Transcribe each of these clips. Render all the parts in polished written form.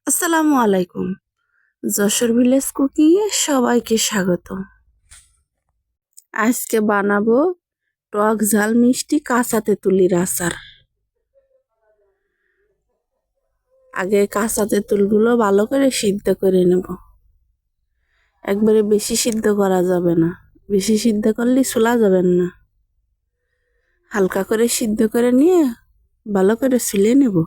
আসসালামু আলাইকুম। Jessore village cooking এ সবাইকে স্বাগত। আজকে বানাবো টক ঝাল মিষ্টি কাঁচা তেঁতুলের আচার। আগে কাঁচা তেঁতুলগুলো ভালো করে সিদ্ধ করে নেব। একবারে বেশি সিদ্ধ করা যাবে না, বেশি সিদ্ধ করলে ছোলা যাবেন না। হালকা করে সিদ্ধ করে নিয়ে ভালো করে ছুলে নেব।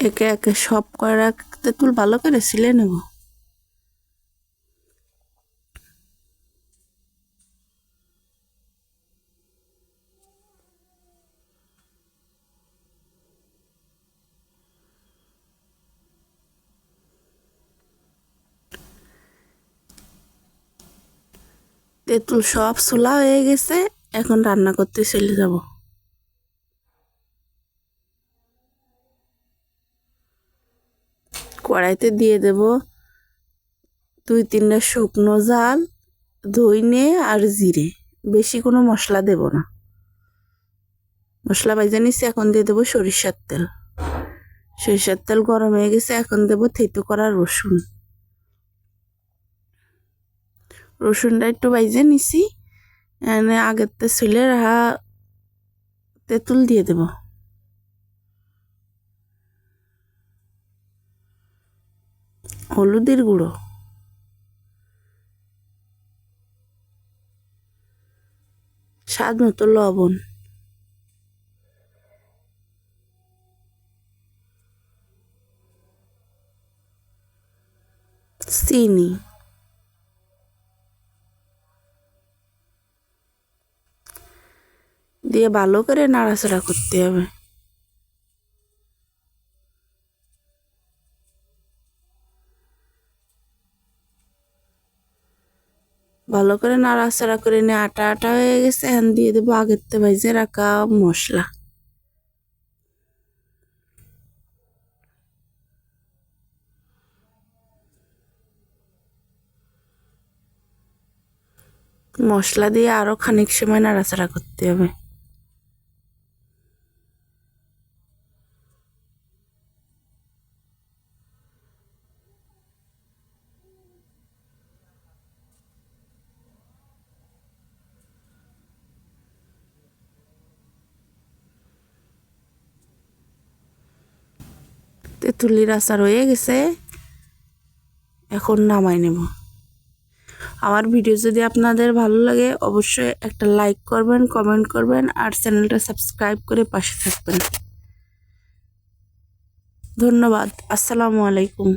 একে একে সব কয়টা তেঁতুল ভালো করে ছুলে নেব। তেঁতুল সব ছোলা হয়ে গেছে, এখন রান্না করতে চলে যাব। কড়াইতে দিয়ে দেব 2-3টা শুকনো ঝাল, ধইনে আর জিরে। বেশি কোনো মশলা দেব না। মশলা ভাজা নিচ্ছি, এখন দিয়ে দেবো সরিষার তেল। সরিষার তেল গরম হয়ে গেছে, এখন দেবো থেতো করা রসুন। রসুনটা একটু ভাজে নিছি, আগের ছুলে রাখা তেঁতুল দিয়ে দেব। হলুদের গুঁড়ো, স্বাদ মতো লবণ, চিনি, দিয়ে ভালো করে নাড়াচাড়া করতে হবে। ভালো করে নাড়াচাড়া করে নিয়ে আটা আটা হয়ে গেছে, এখন দিয়ে দেবো আগের থেকে ভেজে রাখা মশলা। মশলা দিয়ে আরো খানিক সময় নাড়াচাড়া করতে হবে। তেঁতুলের আচার হয়ে গেছে, এখন নামাই নেব। আমার ভিডিও যদি আপনাদের ভালো লাগে অবশ্যই একটা লাইক করবেন, কমেন্ট করবেন আর চ্যানেলটা সাবস্ক্রাইব করে পাশে থাকবেন। ধন্যবাদ। আসসালামু আলাইকুম।